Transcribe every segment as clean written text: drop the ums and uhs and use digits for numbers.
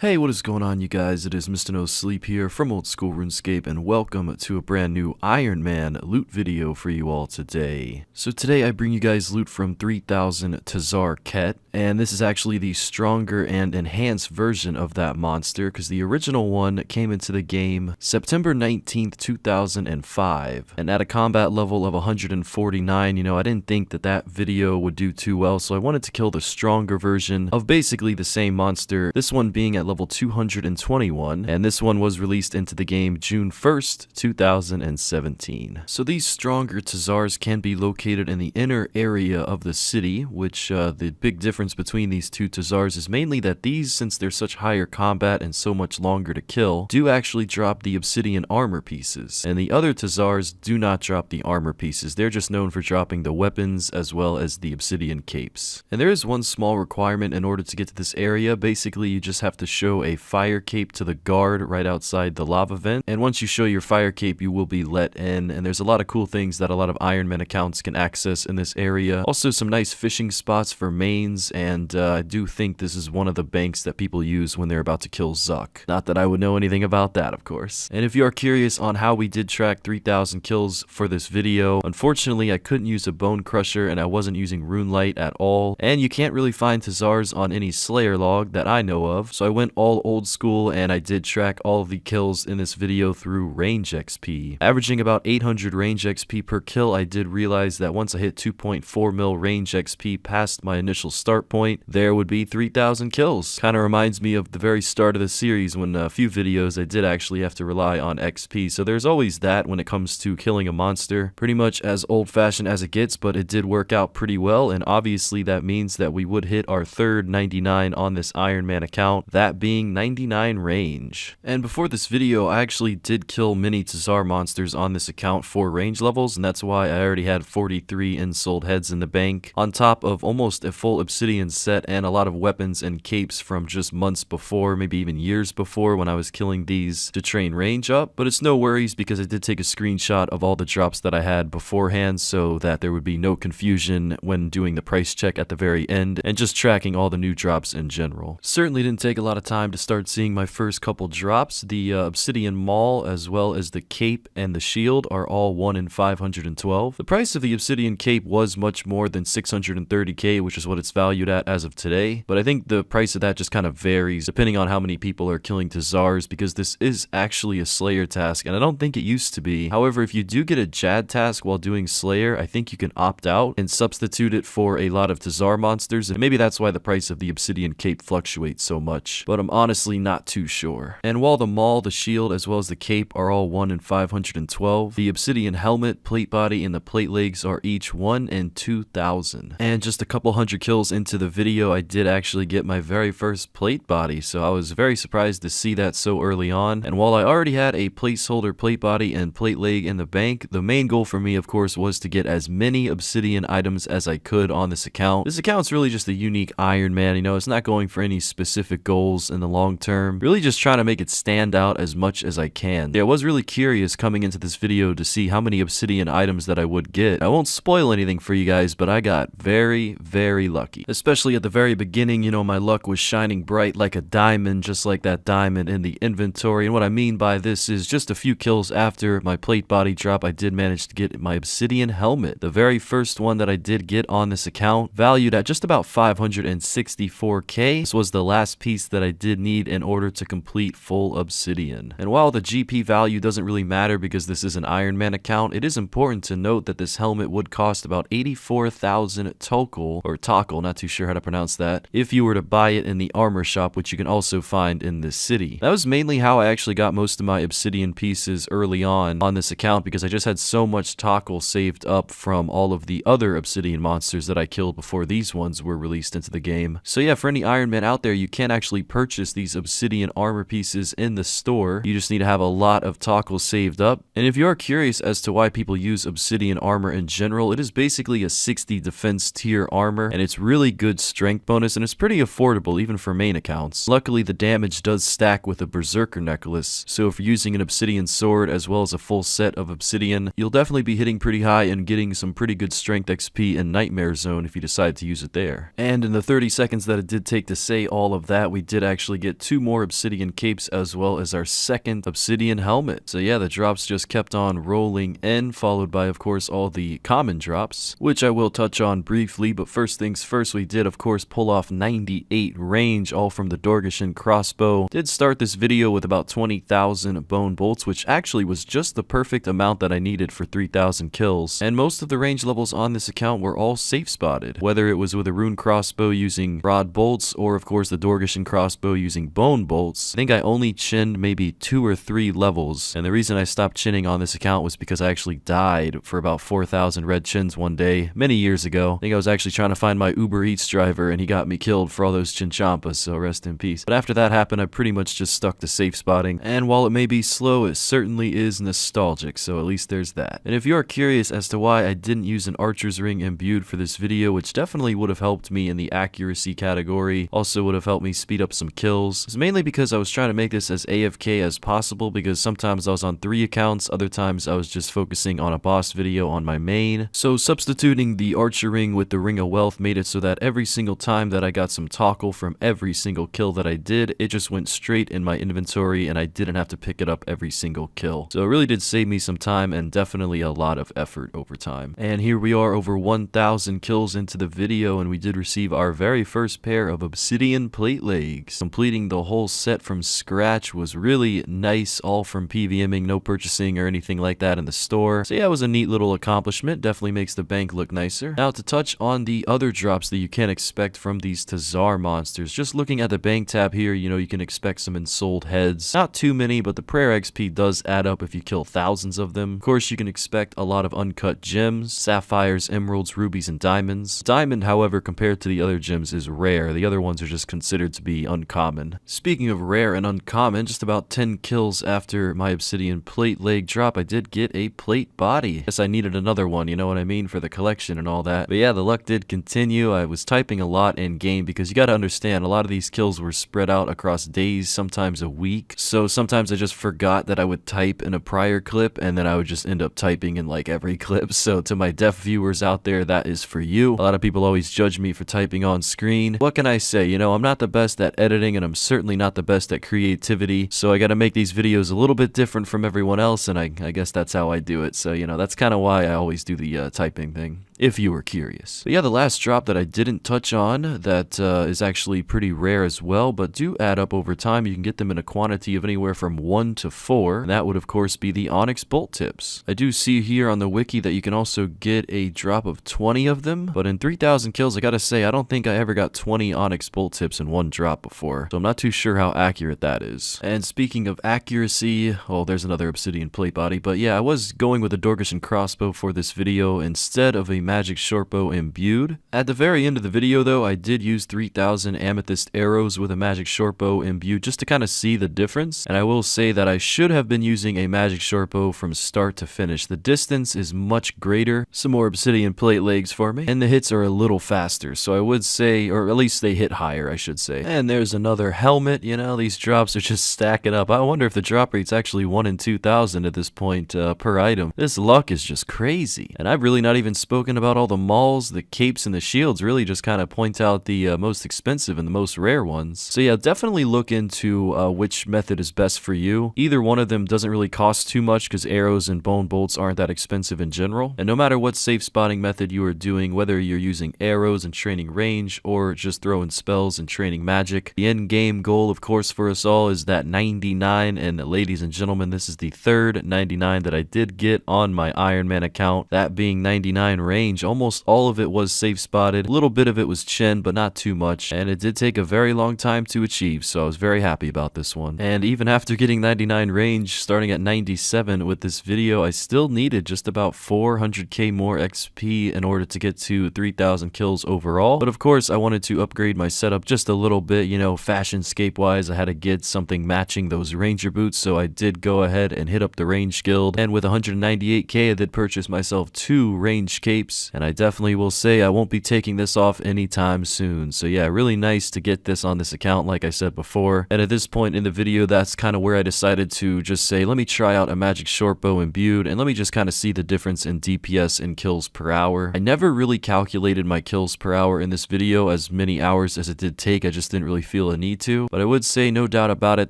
Hey, what is going on, you guys? It is Mr. No Sleep here from Old School RuneScape, and welcome to a brand new Iron Man loot video for you all today. So today I bring you guys loot from 3000 TzHaar-Ket, and this is actually the stronger and enhanced version of that monster, because the original one came into the game September 19th, 2005, and at a combat level of 149, I didn't think that video would do too well, so I wanted to kill the stronger version of basically the same monster, this one being at level 221, and this one was released into the game June 1st, 2017. So these stronger TzHaars can be located in the inner area of the city, which the big difference between these two TzHaars is mainly that these, since they're such higher combat and so much longer to kill, do actually drop the Obsidian armor pieces, and the other TzHaars do not drop the armor pieces. They're just known for dropping the weapons as well as the Obsidian capes. And there is one small requirement in order to get to this area. Basically, you just have to show a fire cape to the guard right outside the lava vent, and once you show your fire cape you will be let in, and there's a lot of cool things that a lot of Iron Man accounts can access in this area. Also some nice fishing spots for mains, and I do think this is one of the banks that people use when they're about to kill Zuck. Not that I would know anything about that, of course. And if you are curious on how we did track 3000 kills for this video, unfortunately I couldn't use a bone crusher and I wasn't using rune light at all, and you can't really find TzHaars on any Slayer log that I know of, so I went all old school and I did track all of the kills in this video through range XP. Averaging about 800 range XP per kill, I did realize that once I hit 2.4 mil range XP past my initial start point, there would be 3000 kills. Kind of reminds me of the very start of the series when a few videos I did actually have to rely on XP, so there's always that when it comes to killing a monster. Pretty much as old-fashioned as it gets, but it did work out pretty well, and obviously that means that we would hit our third 99 on this Iron Man account, that being 99 range. And before this video, I actually did kill many TzHaar monsters on this account for range levels, and that's why I already had 43 ensouled heads in the bank, on top of almost a full Obsidian set and a lot of weapons and capes from just months before, maybe even years before when I was killing these to train range up. But it's no worries because I did take a screenshot of all the drops that I had beforehand so that there would be no confusion when doing the price check at the very end and just tracking all the new drops in general. Certainly didn't take a lot of time to start seeing my first couple drops. The Obsidian Maul as well as the cape and the shield are all 1 in 512. The price of the Obsidian cape was much more than 630k, which is what it's valued at as of today, but I think the price of that just kind of varies depending on how many people are killing TzHaars, because this is actually a Slayer task and I don't think it used to be. However, if you do get a Jad task while doing Slayer, I think you can opt out and substitute it for a lot of TzHaar monsters, and maybe that's why the price of the Obsidian cape fluctuates so much, but I'm honestly not too sure. And while the Maul, the shield, as well as the cape are all 1 in 512, the Obsidian Helmet, plate body, and the plate legs are each 1 in 2000. And just a couple hundred kills into the video, I did actually get my very first plate body, so I was very surprised to see that so early on. And while I already had a placeholder plate body and plate leg in the bank, the main goal for me, of course, was to get as many Obsidian items as I could on this account. This account's really just a unique Iron Man, it's not going for any specific goals in the long term, really just trying to make it stand out as much as I can. Yeah, I was really curious coming into this video to see how many Obsidian items that I would get. I won't spoil anything for you guys, but I got very, very lucky. Especially at the very beginning, my luck was shining bright like a diamond, just like that diamond in the inventory. And what I mean by this is just a few kills after my plate body drop, I did manage to get my Obsidian Helmet, the very first one that I did get on this account, valued at just about 564k. This was the last piece that I did need in order to complete full Obsidian. And while the GP value doesn't really matter because this is an Iron Man account, it is important to note that this helmet would cost about 84,000 tokel, or tokel, not too sure how to pronounce that, if you were to buy it in the armor shop, which you can also find in this city. That was mainly how I actually got most of my Obsidian pieces early on this account, because I just had so much tokel saved up from all of the other Obsidian monsters that I killed before these ones were released into the game. So yeah, for any Iron Man out there, you can actually purchase these Obsidian armor pieces in the store. You just need to have a lot of tokel saved up. And if you are curious as to why people use Obsidian armor in general, it is basically a 60 defense tier armor, and it's really good strength bonus, and it's pretty affordable even for main accounts. Luckily, the damage does stack with a Berserker necklace, so if you're using an Obsidian sword as well as a full set of Obsidian, you'll definitely be hitting pretty high and getting some pretty good strength XP in Nightmare Zone if you decide to use it there. And in the 30 seconds that it did take to say all of that, we did actually get 2 more Obsidian capes as well as our second Obsidian Helmet. So yeah, the drops just kept on rolling in, followed by, of course, all the common drops, which I will touch on briefly. But first things first, we did, of course, pull off 98 range, all from the Dorgeshan crossbow. Did start this video with about 20,000 bone bolts, which actually was just the perfect amount that I needed for 3,000 kills. And most of the range levels on this account were all safe spotted, whether it was with a rune crossbow using rod bolts or, of course, the Dorgeshan crossbow using bone bolts. I think I only chinned maybe 2 or 3 levels, and the reason I stopped chinning on this account was because I actually died for about 4,000 red chins one day, many years ago. I think I was actually trying to find my Uber Eats driver, and he got me killed for all those chinchampas, so rest in peace. But after that happened, I pretty much just stuck to safe spotting, and while it may be slow, it certainly is nostalgic, so at least there's that. And if you are curious as to why I didn't use an archer's ring imbued for this video, which definitely would have helped me in the accuracy category, also would have helped me speed up some kills, it's mainly because I was trying to make this as AFK as possible, because sometimes I was on 3 accounts, other times I was just focusing on a boss video on my main. So substituting the archer ring with the ring of wealth made it so that every single time that I got some toggle from every single kill that I did, it just went straight in my inventory and I didn't have to pick it up every single kill. So it really did save me some time and definitely a lot of effort over time. And here we are over 1,000 kills into the video, and we did receive our very first pair of Obsidian plate legs. Completing the whole set from scratch was really nice, all from PVMing, no purchasing or anything like that in the store. So yeah, it was a neat little accomplishment, definitely makes the bank look nicer. Now to touch on the other drops that you can expect from these TzHaar monsters, just looking at the bank tab here, you know, you can expect some ensouled heads. Not too many, but the prayer XP does add up if you kill thousands of them. Of course, you can expect a lot of uncut gems, sapphires, emeralds, rubies, and diamonds. Diamond, however, compared to the other gems is rare. The other ones are just considered to be uncommon. Speaking of rare and uncommon, just about 10 kills after my Obsidian plate leg drop, I did get a plate body. Guess I needed another one, you know what I mean, for the collection and all that. But yeah, the luck did continue. I was typing a lot in game because you gotta understand, a lot of these kills were spread out across days, sometimes a week. So sometimes I just forgot that I would type in a prior clip, and then I would just end up typing in like every clip. So to my deaf viewers out there, that is for you. A lot of people always judge me for typing on screen. What can I say? You know, I'm not the best at editing, and I'm certainly not the best at creativity. So I gotta make these videos a little bit different from everyone else, and I guess that's how I do it. So, you know, that's kind of why I always do the typing thing, if you were curious. But yeah, the last drop that I didn't touch on that is actually pretty rare as well, but do add up over time. You can get them in a quantity of anywhere from 1 to 4, and that would of course be the Onyx bolt tips. I do see here on the wiki that you can also get a drop of 20 of them, but in 3,000 kills, I gotta say, I don't think I ever got 20 Onyx bolt tips in one drop before, so I'm not too sure how accurate that is. And speaking of accuracy, oh, there's another Obsidian plate body, but yeah, I was going with a Dorgeshan crossbow for this video instead of a magic shortbow imbued. At the very end of the video though, I did use 3,000 amethyst arrows with a magic shortbow imbued just to kind of see the difference, and I will say that I should have been using a magic shortbow from start to finish. The distance is much greater, some more Obsidian plate legs for me, and the hits are a little faster, so I would say, or at least they hit higher, I should say. And there's another helmet. You know, these drops are just stacking up. I wonder if the drop rate's actually 1 in 2,000 at this point per item. This luck is just crazy, and I've really not even spoken about all the mauls, the capes, and the shields. Really just kind of point out the most expensive and the most rare ones. So yeah, definitely look into which method is best for you. Either one of them doesn't really cost too much because arrows and bone bolts aren't that expensive in general. And no matter what safe spotting method you are doing, whether you're using arrows and training range or just throwing spells and training magic, the end game goal, of course, for us all is that 99. And ladies and gentlemen, this is the third 99 that I did get on my Iron Man account. That being 99 range. Almost all of it was safe spotted. A little bit of it was chin, but not too much. And it did take a very long time to achieve, so I was very happy about this one. And even after getting 99 range, starting at 97 with this video, I still needed just about 400k more XP in order to get to 3,000 kills overall. But of course, I wanted to upgrade my setup just a little bit, you know, fashionscape wise. I had to get something matching those ranger boots, so I did go ahead and hit up the range guild. And with 198k, I did purchase myself 2 range capes. capes. And I definitely will say I won't be taking this off anytime soon. So yeah, really nice to get this on this account like I said before. And at this point in the video, that's kind of where I decided to just say, let me try out a magic shortbow imbued and let me just kind of see the difference in DPS and kills per hour. I never really calculated my kills per hour in this video as many hours as it did take. I just didn't really feel a need to. But I would say no doubt about it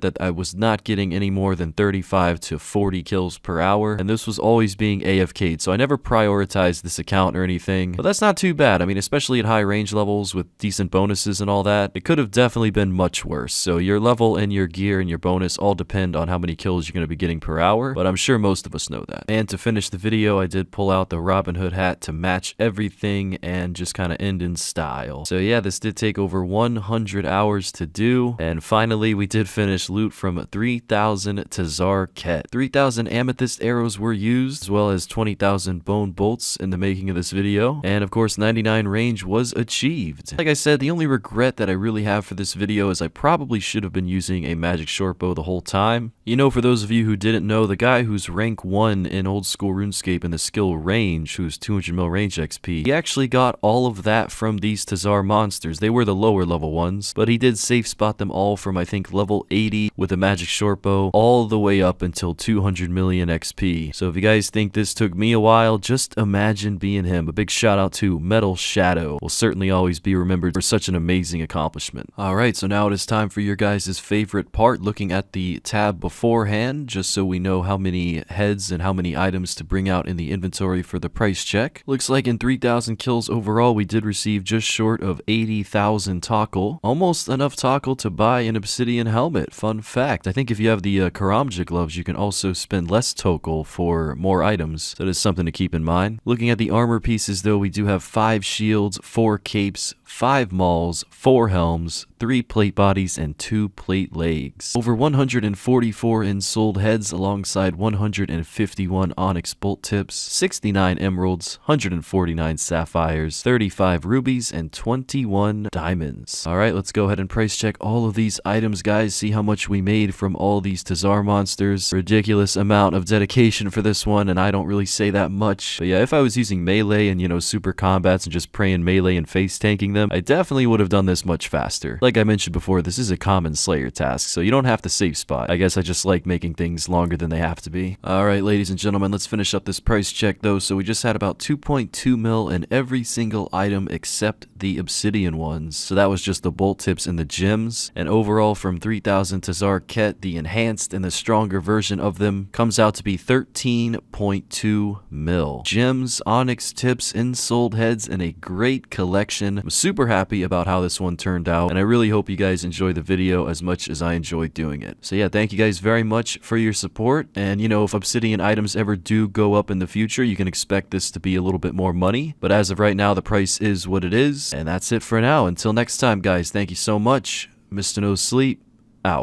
that I was not getting any more than 35 to 40 kills per hour. And this was always being AFK'd. So I never prioritized this account or anything. But that's not too bad. I mean, especially at high range levels with decent bonuses and all that, it could have definitely been much worse. So your level and your gear and your bonus all depend on how many kills you're going to be getting per hour. But I'm sure most of us know that. And to finish the video, I did pull out the Robin Hood hat to match everything and just kind of end in style. So yeah, this did take over 100 hours to do. And finally, we did finish loot from 3,000 TzHaar-Ket. 3,000 amethyst arrows were used, as well as 20,000 bone bolts in the making of this video. And of course, 99 range was achieved. Like I said, the only regret that I really have for this video is I probably should have been using a magic shortbow the whole time. You know, for those of you who didn't know, the guy who's rank 1 in old school RuneScape in the skill range, who's 200 mil range XP, he actually got all of that from these TzHaar monsters. They were the lower level ones, but he did safe spot them all from I think level 80 with a magic shortbow all the way up until 200 million XP. So if you guys think this took me a while, just imagine being him. A big shout out to Metal Shadow. Will certainly always be remembered for such an amazing accomplishment. Alright, so now it is time for your guys' favorite part, looking at the tab beforehand, just so we know how many heads and how many items to bring out in the inventory for the price check. Looks like in 3,000 kills overall, we did receive just short of 80,000 tackle. Almost enough tackle to buy an Obsidian Helmet. Fun fact, I think if you have the Karamja gloves, you can also spend less total for more items. So that is something to keep in mind. Looking at the armor pieces though, we do have 5 shields, 4 capes, 5 mauls, 4 helms, 3 plate bodies, and 2 plate legs. Over 144 ensouled heads alongside 151 onyx bolt tips, 69 emeralds, 149 sapphires, 35 rubies, and 21 diamonds. Alright, let's go ahead and price check all of these items, guys. See how much we made from all these TzHaar monsters. Ridiculous amount of dedication for this one, and I don't really say that much. But yeah, if I was using melee and, you know, super combats and just praying melee and face tanking them, I definitely would have done this much faster. Like I mentioned before, this is a common Slayer task, so you don't have to safe spot. I guess I just like making things longer than they have to be. Alright, ladies and gentlemen, let's finish up this price check though. So we just had about 2.2 mil in every single item except the obsidian ones. So that was just the bolt tips and the gems. And overall from 3,000 TzHaar-Ket, the enhanced and the stronger version of them comes out to be 13.2 mil. Gems, onyx tips, ensouled heads, and a great collection. I'm super happy about how this one turned out, and I really hope you guys enjoy the video as much as I enjoyed doing it. So yeah, thank you guys very much for your support, and you know, if obsidian items ever do go up in the future, you can expect this to be a little bit more money, but as of right now, the price is what it is, and that's it for now. Until next time, guys, thank you so much. Mr. No Sleep, out.